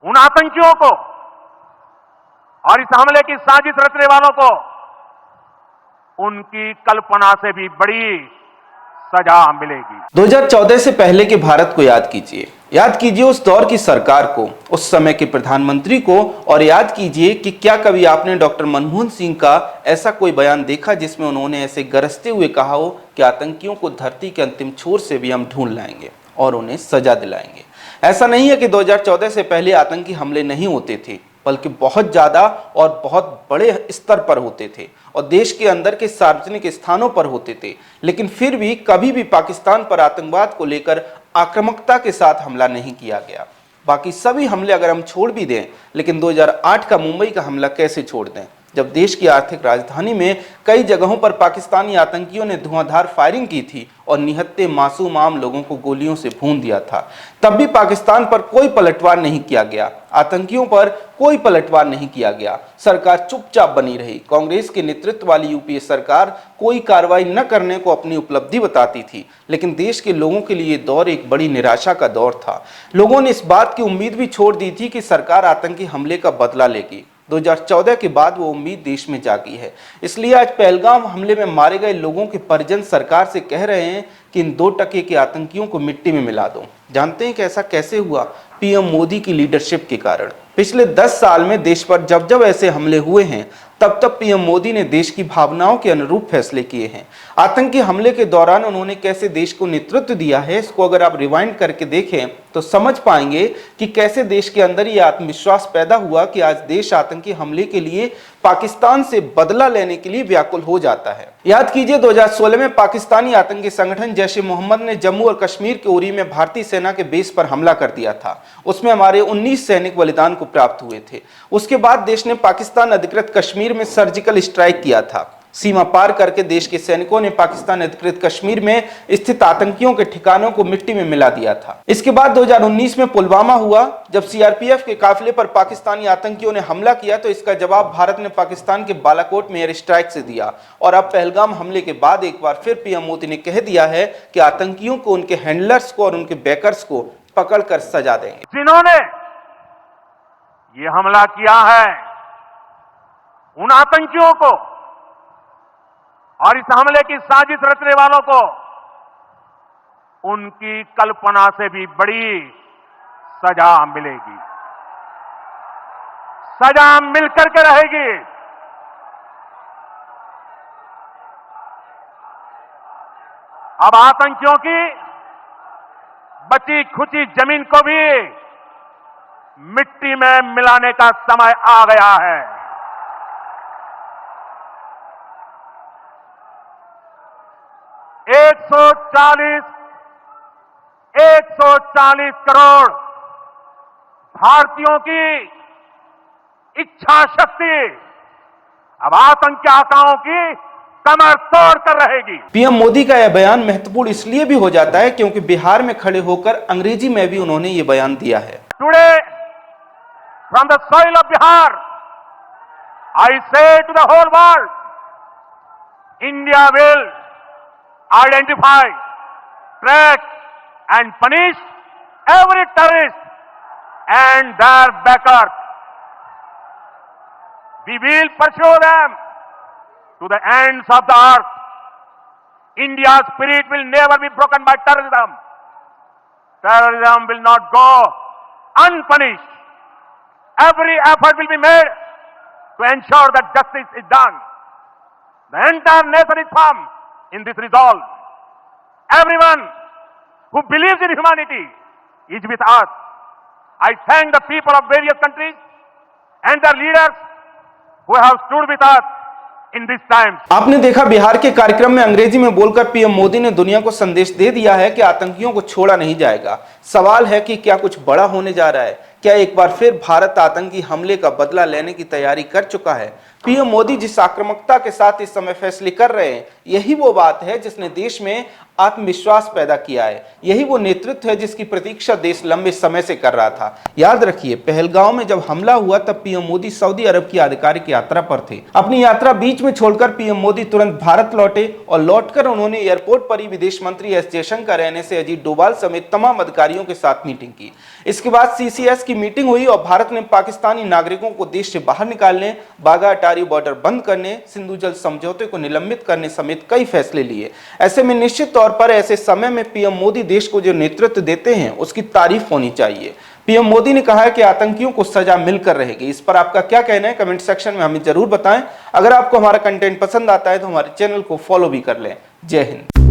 उन आतंकियों को और इस हमले की साजिश रचने वालों को उनकी कल्पना से भी बड़ी सजा मिलेगी। 2014 से पहले के भारत को याद कीजिए उस दौर की सरकार को, उस समय के प्रधानमंत्री को, और याद कीजिए कि क्या कभी आपने डॉक्टर मनमोहन सिंह का ऐसा कोई बयान देखा जिसमें उन्होंने ऐसे गरजते हुए कहा हो कि आतंकियों को धरती के अंतिम छोर से भी हम ढूंढ लाएंगे और उन्हें सजा दिलाएंगे। ऐसा नहीं है कि 2014 से पहले आतंकी हमले नहीं होते थे, बल्कि बहुत ज्यादा और बहुत बड़े स्तर पर होते थे और देश के अंदर के सार्वजनिक स्थानों पर होते थे, लेकिन फिर भी कभी भी पाकिस्तान पर आतंकवाद को लेकर आक्रामकता के साथ हमला नहीं किया गया। बाकी सभी हमले अगर हम छोड़ भी दें, लेकिन 2008 का मुंबई का हमला कैसे छोड़ दें, जब देश की आर्थिक राजधानी में कई जगहों पर पाकिस्तानी आतंकियों ने धुआंधार फायरिंग की थी और निहत्थे मासूम आम लोगों को गोलियों से भून दिया था, तब भी पाकिस्तान पर कोई पलटवार नहीं किया गया, आतंकियों पर कोई पलटवार नहीं किया गया। सरकार चुपचाप बनी रही। कांग्रेस के नेतृत्व वाली यूपीए सरकार कोई कार्रवाई न करने को अपनी उपलब्धि बताती थी, लेकिन देश के लोगों के लिए दौर एक बड़ी निराशा का दौर था। लोगों ने इस बात की उम्मीद भी छोड़ दी थी कि सरकार आतंकी हमले का बदला लेगी। 2014 के बाद वो उम्मीद देश में जागी है। इसलिए आज पहलगाम हमले में मारे गए लोगों के परिजन सरकार से कह रहे हैं कि इन 2% के आतंकियों को मिट्टी में मिला दो। जानते हैं कि ऐसा कैसे हुआ? पीएम मोदी की लीडरशिप के कारण। पिछले 10 साल में देश पर जब जब ऐसे हमले हुए हैं, तब तब पीएम मोदी ने देश की भावनाओं के अनुरूप फैसले किए हैं। आतंकी हमले के दौरान उन्होंने कैसे देश को नेतृत्व दिया है, इसको अगर आप रिवाइंड करके देखें तो समझ पाएंगे कि कैसे देश के अंदर ये आत्मविश्वास पैदा हुआ कि आज देश आतंकी हमले के लिए पाकिस्तान से बदला लेने के लिए व्याकुल हो जाता है। याद कीजिए 2016 में पाकिस्तानी आतंकी संगठन जैश-ए मोहम्मद ने जम्मू और कश्मीर के उरी में भारतीय सेना के बेस पर हमला कर दिया था। उसमें हमारे 19 सैनिक बलिदान को प्राप्त हुए थे। उसके बाद देश ने पाकिस्तान अधिकृत कश्मीर में सर्जिकल स्ट्राइक किया था। सीमा पार करके देश के सैनिकों ने पाकिस्तान अधिकृत कश्मीर में स्थित आतंकियों के ठिकानों को मिट्टी में मिला दिया था। इसके बाद 2019 में पुलवामा हुआ, जब सीआरपीएफ के काफिले पर पाकिस्तानी आतंकियों ने हमला किया तो इसका जवाब भारत ने पाकिस्तान के बालाकोट में एयर स्ट्राइक से दिया। और अब पहलगाम हमले के बाद एक बार फिर पीएम मोदी ने कह दिया है कि आतंकियों को, उनके हैंडलर्स को और उनके बैकर्स को पकड़कर सजा देंगे। जिन्होंने ये हमला किया है, उन आतंकियों को और इस हमले की साजिश रचने वालों को उनकी कल्पना से भी बड़ी सजा मिलेगी। सजा मिलकर के रहेगी। अब आतंकियों की बची खुची जमीन को भी मिट्टी में मिलाने का समय आ गया है। 140 करोड़ भारतीयों की इच्छा शक्ति अब आतंकी आकाओं की कमर तोड़ कर रहेगी। पीएम मोदी का यह बयान महत्वपूर्ण इसलिए भी हो जाता है क्योंकि बिहार में खड़े होकर अंग्रेजी में भी उन्होंने ये बयान दिया है। Today from the soil of Bihar I say to the whole world, India will identify, track and punish every terrorist and their backers. We will pursue them to the ends of the earth. India's spirit will never be broken by terrorism. Terrorism will not go unpunished. Every effort will be made to ensure that justice is done. The entire nation is firm in this resolve. Everyone who believes in humanity is with us. I thank the people of various countries and their leaders who have stood with us in this time. आपने देखा बिहार के कार्यक्रम में अंग्रेजी में बोलकर PM Modi ने दुनिया को संदेश दे दिया है कि आतंकियों को छोड़ा नहीं जाएगा। सवाल है कि क्या कुछ बड़ा होने जा रहा है? क्या एक बार फिर भारत आतंकी हमले का बदला लेने की तैयारी कर चुका है? पीएम मोदी जिस आक्रामकता के साथ इस समय फैसले कर रहे हैं, यही वो बात है जिसने देश में आत्मविश्वास पैदा किया है। यही वो नेतृत्व है जिसकी प्रतीक्षा देश लंबे समय से कर रहा था। याद रखिए, पहलगांव में जब हमला हुआ तब पीएम मोदी सऊदी अरब की आधिकारिक यात्रा पर थे। अपनी यात्रा बीच में छोड़कर पीएम मोदी तुरंत भारत लौटे और लौटकर उन्होंने एयरपोर्ट पर ही विदेश मंत्री एस जयशंकर, एनएसए अजीत डोभाल समेत तमाम अधिकारियों के साथ मीटिंग की। इसके बाद सीसीएस की मीटिंग हुई और भारत ने पाकिस्तानी नागरिकों को देश से बाहर निकालने, बाघा अटारी बॉर्डर बंद करने, सिंधु जल समझौते को निलंबित करने समेत कई फैसले लिए। ऐसे में निश्चित तौर पर ऐसे समय में पीएम मोदी देश को जो नेतृत्व देते हैं उसकी तारीफ होनी चाहिए। पीएम मोदी ने कहा है कि आतंकियों को सजा मिलकर रहेगी। इस पर आपका क्या कहना है, कमेंट सेक्शन में हमें जरूर बताएं। अगर आपको हमारा कंटेंट पसंद आता है तो हमारे चैनल को फॉलो भी कर लें। जय हिंद।